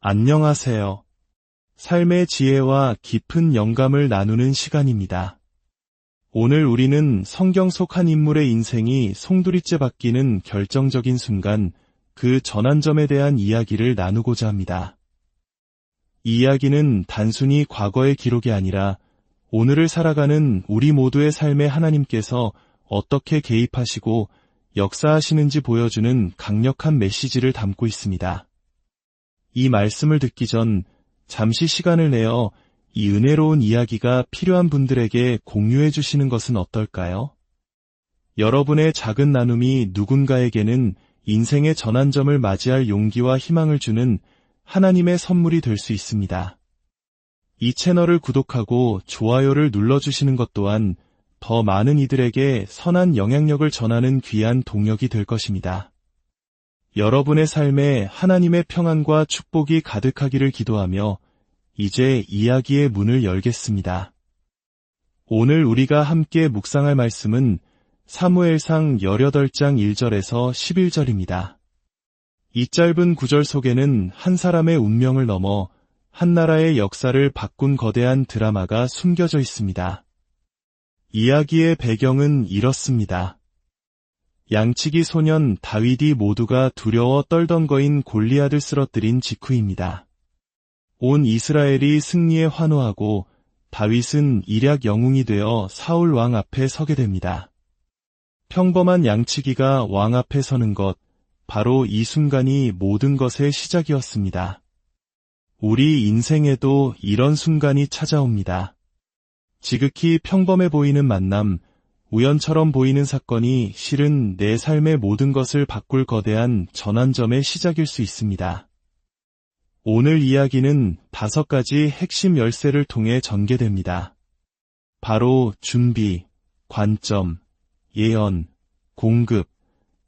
안녕하세요. 삶의 지혜와 깊은 영감을 나누는 시간입니다. 오늘 우리는 성경 속 한 인물의 인생이 송두리째 바뀌는 결정적인 순간, 그 전환점에 대한 이야기를 나누고자 합니다. 이 이야기는 단순히 과거의 기록이 아니라 오늘을 살아가는 우리 모두의 삶에 하나님께서 어떻게 개입하시고 역사하시는지 보여주는 강력한 메시지를 담고 있습니다. 이 말씀을 듣기 전 잠시 시간을 내어 이 은혜로운 이야기가 필요한 분들에게 공유해 주시는 것은 어떨까요? 여러분의 작은 나눔이 누군가에게는 인생의 전환점을 맞이할 용기와 희망을 주는 하나님의 선물이 될 수 있습니다. 이 채널을 구독하고 좋아요를 눌러주시는 것 또한 더 많은 이들에게 선한 영향력을 전하는 귀한 동력이 될 것입니다. 여러분의 삶에 하나님의 평안과 축복이 가득하기를 기도하며 이제 이야기의 문을 열겠습니다. 오늘 우리가 함께 묵상할 말씀은 사무엘상 18장 1절에서 11절입니다. 이 짧은 구절 속에는 한 사람의 운명을 넘어 한 나라의 역사를 바꾼 거대한 드라마가 숨겨져 있습니다. 이야기의 배경은 이렇습니다. 양치기 소년 다윗이 모두가 두려워 떨던 거인 골리앗을 쓰러뜨린 직후입니다. 온 이스라엘이 승리에 환호하고 다윗은 일약 영웅이 되어 사울 왕 앞에 서게 됩니다. 평범한 양치기가 왕 앞에 서는 것, 바로 이 순간이 모든 것의 시작이었습니다. 우리 인생에도 이런 순간이 찾아옵니다. 지극히 평범해 보이는 만남, 우연처럼 보이는 사건이 실은 내 삶의 모든 것을 바꿀 거대한 전환점의 시작일 수 있습니다. 오늘 이야기는 5가지 핵심 열쇠를 통해 전개됩니다. 바로 준비, 관점, 예언, 공급,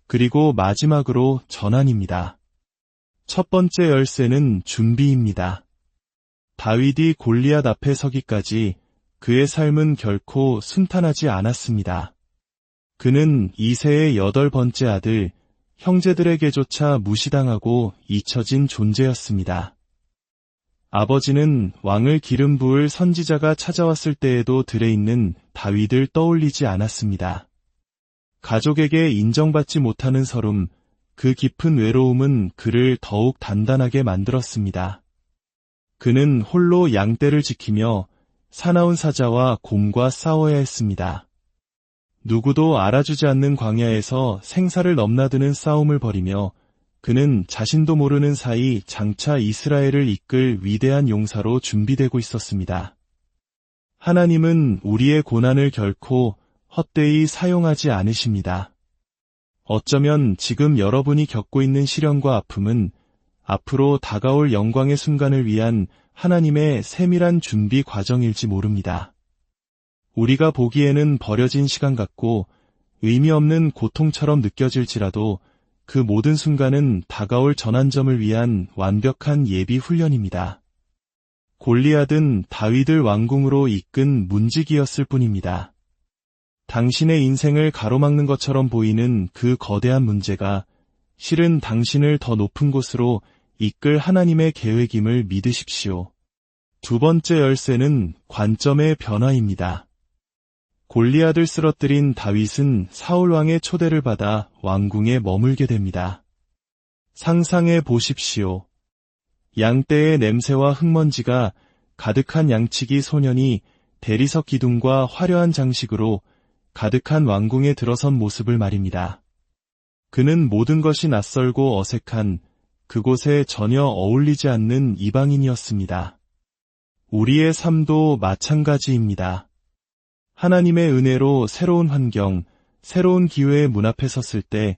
그리고 마지막으로 전환입니다. 첫 번째 열쇠는 준비입니다. 다윗이 골리앗 앞에 서기까지 그의 삶은 결코 순탄하지 않았습니다. 그는 이새의 8번째 아들, 형제들에게조차 무시당하고 잊혀진 존재였습니다. 아버지는 왕을 기름 부을 선지자가 찾아왔을 때에도 들에있는 다윗을 떠올리지 않았습니다. 가족에게 인정받지 못하는 서름, 그 깊은 외로움은 그를 더욱 단단하게 만들었습니다. 그는 홀로 양떼를 지키며 사나운 사자와 곰과 싸워야 했습니다. 누구도 알아주지 않는 광야에서 생사를 넘나드는 싸움을 벌이며 그는 자신도 모르는 사이 장차 이스라엘을 이끌 위대한 용사로 준비되고 있었습니다. 하나님은 우리의 고난을 결코 헛되이 사용하지 않으십니다. 어쩌면 지금 여러분이 겪고 있는 시련과 아픔은 앞으로 다가올 영광의 순간을 위한 하나님의 세밀한 준비 과정일지 모릅니다. 우리가 보기에는 버려진 시간 같고 의미 없는 고통처럼 느껴질지라도 그 모든 순간은 다가올 전환점을 위한 완벽한 예비 훈련입니다. 골리앗은 다윗을 왕궁으로 이끈 문지기였을 뿐입니다. 당신의 인생을 가로막는 것처럼 보이는 그 거대한 문제가 실은 당신을 더 높은 곳으로 이끌 하나님의 계획임을 믿으십시오. 두 번째 열쇠는 관점의 변화입니다. 골리앗을 쓰러뜨린 다윗은 사울왕의 초대를 받아 왕궁에 머물게 됩니다. 상상해 보십시오. 양떼의 냄새와 흙먼지가 가득한 양치기 소년이 대리석 기둥과 화려한 장식으로 가득한 왕궁에 들어선 모습을 말입니다. 그는 모든 것이 낯설고 어색한 그곳에 전혀 어울리지 않는 이방인이었습니다. 우리의 삶도 마찬가지입니다. 하나님의 은혜로 새로운 환경, 새로운 기회의 문 앞에 섰을 때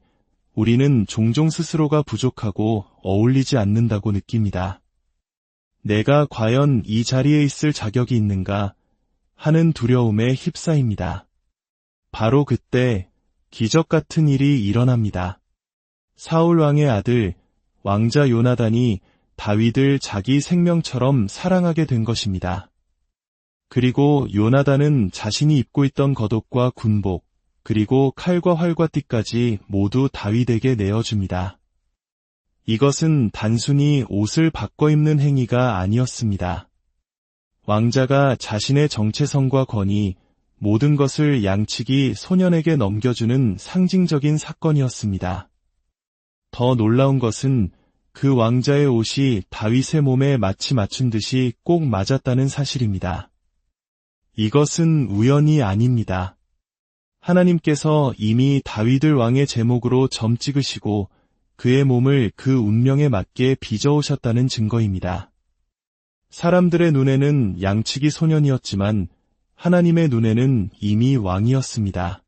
우리는 종종 스스로가 부족하고 어울리지 않는다고 느낍니다. 내가 과연 이 자리에 있을 자격이 있는가 하는 두려움에 휩싸입니다. 바로 그때 기적 같은 일이 일어납니다. 사울 왕의 아들 왕자 요나단이 다윗을 자기 생명처럼 사랑하게 된 것입니다. 그리고 요나단은 자신이 입고 있던 겉옷과 군복, 그리고 칼과 활과 띠까지 모두 다윗에게 내어줍니다. 이것은 단순히 옷을 바꿔 입는 행위가 아니었습니다. 왕자가 자신의 정체성과 권위, 모든 것을 양치기 소년에게 넘겨주는 상징적인 사건이었습니다. 더 놀라운 것은 그 왕자의 옷이 다윗의 몸에 마치 맞춘 듯이 꼭 맞았다는 사실입니다. 이것은 우연이 아닙니다. 하나님께서 이미 다윗을 왕의 제목으로 점 찍으시고 그의 몸을 그 운명에 맞게 빚어오셨다는 증거입니다. 사람들의 눈에는 양치기 소년이었지만 하나님의 눈에는 이미 왕이었습니다.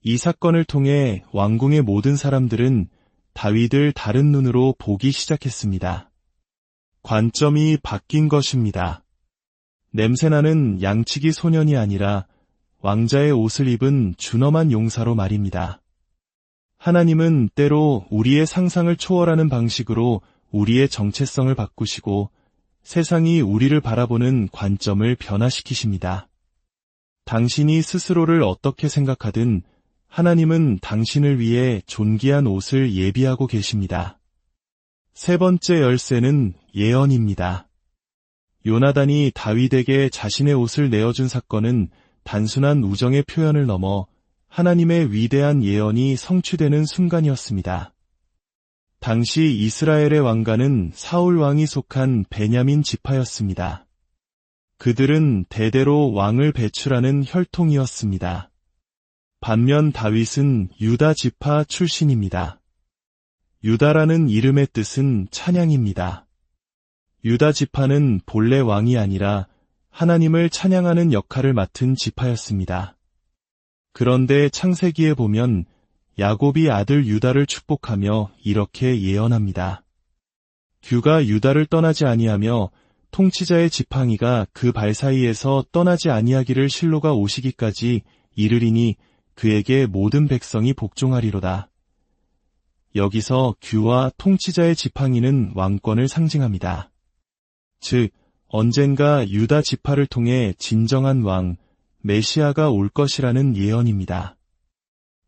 이 사건을 통해 왕궁의 모든 사람들은 다윗을 다른 눈으로 보기 시작했습니다. 관점이 바뀐 것입니다. 냄새나는 양치기 소년이 아니라 왕자의 옷을 입은 준엄한 용사로 말입니다. 하나님은 때로 우리의 상상을 초월하는 방식으로 우리의 정체성을 바꾸시고 세상이 우리를 바라보는 관점을 변화시키십니다. 당신이 스스로를 어떻게 생각하든 하나님은 당신을 위해 존귀한 옷을 예비하고 계십니다. 세 번째 열쇠는 예언입니다. 요나단이 다윗에게 자신의 옷을 내어준 사건은 단순한 우정의 표현을 넘어 하나님의 위대한 예언이 성취되는 순간이었습니다. 당시 이스라엘의 왕가는 사울 왕이 속한 베냐민 지파였습니다. 그들은 대대로 왕을 배출하는 혈통이었습니다. 반면 다윗은 유다 지파 출신입니다. 유다라는 이름의 뜻은 찬양입니다. 유다 지파는 본래 왕이 아니라 하나님을 찬양하는 역할을 맡은 지파였습니다. 그런데 창세기에 보면 야곱이 아들 유다를 축복하며 이렇게 예언합니다. 규가 유다를 떠나지 아니하며 통치자의 지팡이가 그 발 사이에서 떠나지 아니하기를 실로가 오시기까지 이르리니 그에게 모든 백성이 복종하리로다. 여기서 규와 통치자의 지팡이는 왕권을 상징합니다. 즉, 언젠가 유다 지파를 통해 진정한 왕, 메시아가 올 것이라는 예언입니다.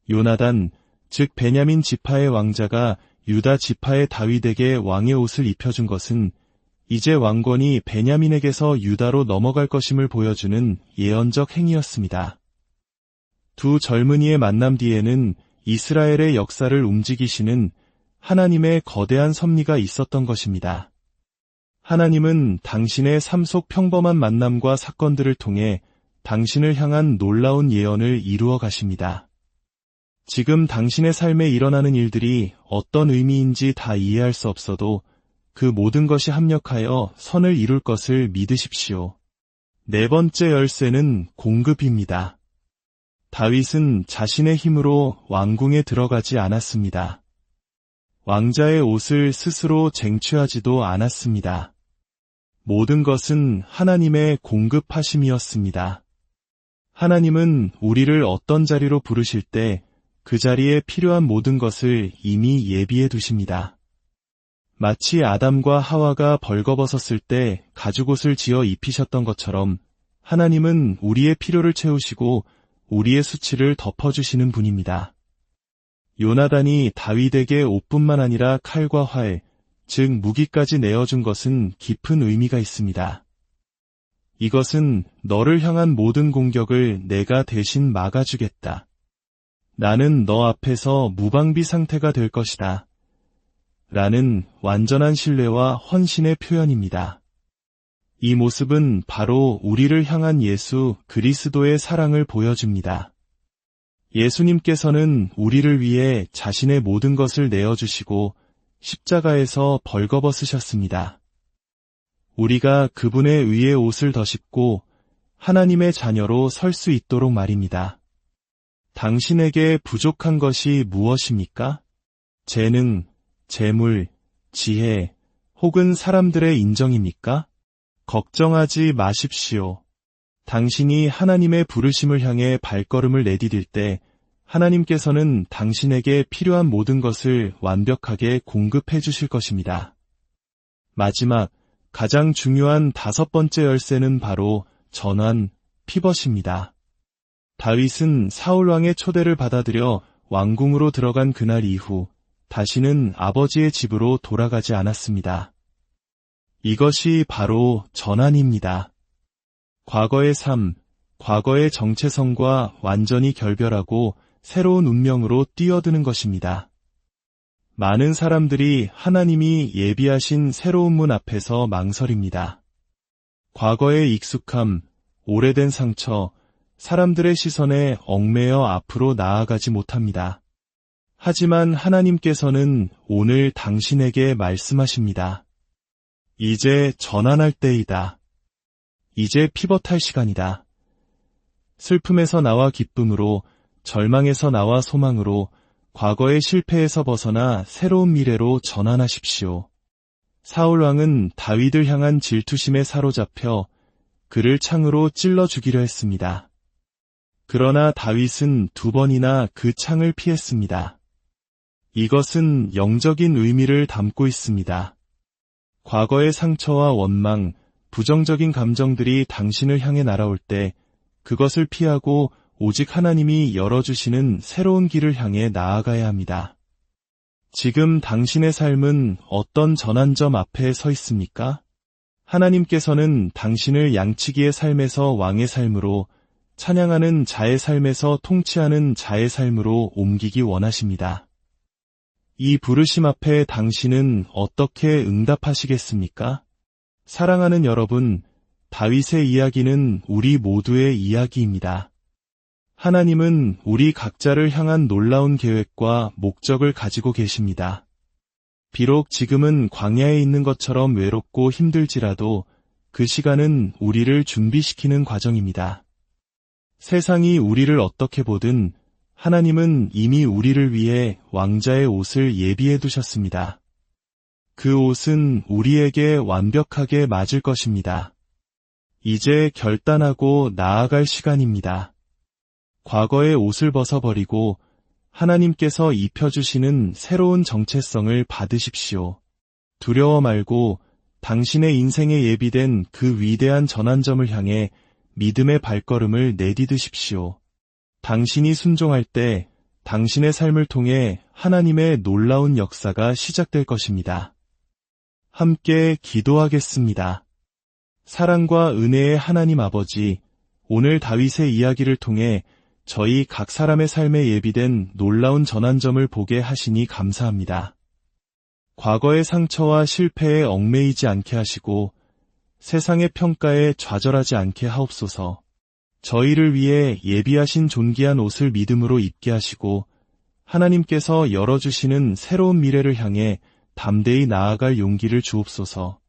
요나단, 즉 베냐민 지파의 왕자가 유다 지파의 다윗에게 왕의 옷을 입혀준 것은 이제 왕권이 베냐민에게서 유다로 넘어갈 것임을 보여주는 예언적 행위였습니다. 두 젊은이의 만남 뒤에는 이스라엘의 역사를 움직이시는 하나님의 거대한 섭리가 있었던 것입니다. 하나님은 당신의 삶 속 평범한 만남과 사건들을 통해 당신을 향한 놀라운 예언을 이루어 가십니다. 지금 당신의 삶에 일어나는 일들이 어떤 의미인지 다 이해할 수 없어도 그 모든 것이 합력하여 선을 이룰 것을 믿으십시오. 네 번째 열쇠는 공급입니다. 다윗은 자신의 힘으로 왕궁에 들어가지 않았습니다. 왕자의 옷을 스스로 쟁취하지도 않았습니다. 모든 것은 하나님의 공급하심이었습니다. 하나님은 우리를 어떤 자리로 부르실 때 그 자리에 필요한 모든 것을 이미 예비해 두십니다. 마치 아담과 하와가 벌거벗었을 때 가죽옷을 지어 입히셨던 것처럼 하나님은 우리의 필요를 채우시고 우리의 수치를 덮어주시는 분입니다. 요나단이 다윗에게 옷뿐만 아니라 칼과 활, 즉 무기까지 내어준 것은 깊은 의미가 있습니다. 이것은 너를 향한 모든 공격을 내가 대신 막아주겠다. 나는 너 앞에서 무방비 상태가 될 것이다. 라는 완전한 신뢰와 헌신의 표현입니다. 이 모습은 바로 우리를 향한 예수 그리스도의 사랑을 보여줍니다. 예수님께서는 우리를 위해 자신의 모든 것을 내어주시고 십자가에서 벌거벗으셨습니다. 우리가 그분에 의해 옷을 더 입고 하나님의 자녀로 설 수 있도록 말입니다. 당신에게 부족한 것이 무엇입니까? 재능, 재물, 지혜, 혹은 사람들의 인정입니까? 걱정하지 마십시오. 당신이 하나님의 부르심을 향해 발걸음을 내디딜 때 하나님께서는 당신에게 필요한 모든 것을 완벽하게 공급해 주실 것입니다. 마지막, 가장 중요한 다섯 번째 열쇠는 바로 전환, 피벗입니다. 다윗은 사울왕의 초대를 받아들여 왕궁으로 들어간 그날 이후 다시는 아버지의 집으로 돌아가지 않았습니다. 이것이 바로 전환입니다. 과거의 삶, 과거의 정체성과 완전히 결별하고 새로운 운명으로 뛰어드는 것입니다. 많은 사람들이 하나님이 예비하신 새로운 문 앞에서 망설입니다. 과거의 익숙함, 오래된 상처, 사람들의 시선에 얽매여 앞으로 나아가지 못합니다. 하지만 하나님께서는 오늘 당신에게 말씀하십니다. 이제 전환할 때이다. 이제 피벗할 시간이다. 슬픔에서 나와 기쁨으로, 절망에서 나와 소망으로, 과거의 실패에서 벗어나 새로운 미래로 전환하십시오. 사울 왕은 다윗을 향한 질투심에 사로잡혀 그를 창으로 찔러 죽이려 했습니다. 그러나 다윗은 2번이나 그 창을 피했습니다. 이것은 영적인 의미를 담고 있습니다. 과거의 상처와 원망, 부정적인 감정들이 당신을 향해 날아올 때 그것을 피하고 오직 하나님이 열어주시는 새로운 길을 향해 나아가야 합니다. 지금 당신의 삶은 어떤 전환점 앞에 서 있습니까? 하나님께서는 당신을 양치기의 삶에서 왕의 삶으로, 찬양하는 자의 삶에서 통치하는 자의 삶으로 옮기기 원하십니다. 이 부르심 앞에 당신은 어떻게 응답하시겠습니까? 사랑하는 여러분, 다윗의 이야기는 우리 모두의 이야기입니다. 하나님은 우리 각자를 향한 놀라운 계획과 목적을 가지고 계십니다. 비록 지금은 광야에 있는 것처럼 외롭고 힘들지라도 그 시간은 우리를 준비시키는 과정입니다. 세상이 우리를 어떻게 보든 하나님은 이미 우리를 위해 왕자의 옷을 예비해 두셨습니다. 그 옷은 우리에게 완벽하게 맞을 것입니다. 이제 결단하고 나아갈 시간입니다. 과거의 옷을 벗어버리고 하나님께서 입혀주시는 새로운 정체성을 받으십시오. 두려워 말고 당신의 인생에 예비된 그 위대한 전환점을 향해 믿음의 발걸음을 내디디십시오. 당신이 순종할 때 당신의 삶을 통해 하나님의 놀라운 역사가 시작될 것입니다. 함께 기도하겠습니다. 사랑과 은혜의 하나님 아버지, 오늘 다윗의 이야기를 통해 저희 각 사람의 삶에 예비된 놀라운 전환점을 보게 하시니 감사합니다. 과거의 상처와 실패에 얽매이지 않게 하시고 세상의 평가에 좌절하지 않게 하옵소서. 저희를 위해 예비하신 존귀한 옷을 믿음으로 입게 하시고 하나님께서 열어주시는 새로운 미래를 향해 담대히 나아갈 용기를 주옵소서.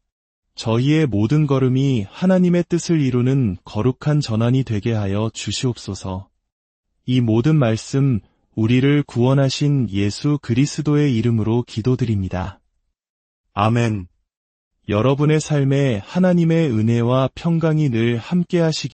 저희의 모든 걸음이 하나님의 뜻을 이루는 거룩한 전환이 되게 하여 주시옵소서. 이 모든 말씀 우리를 구원하신 예수 그리스도의 이름으로 기도드립니다. 아멘. 여러분의 삶에 하나님의 은혜와 평강이 늘 함께하시기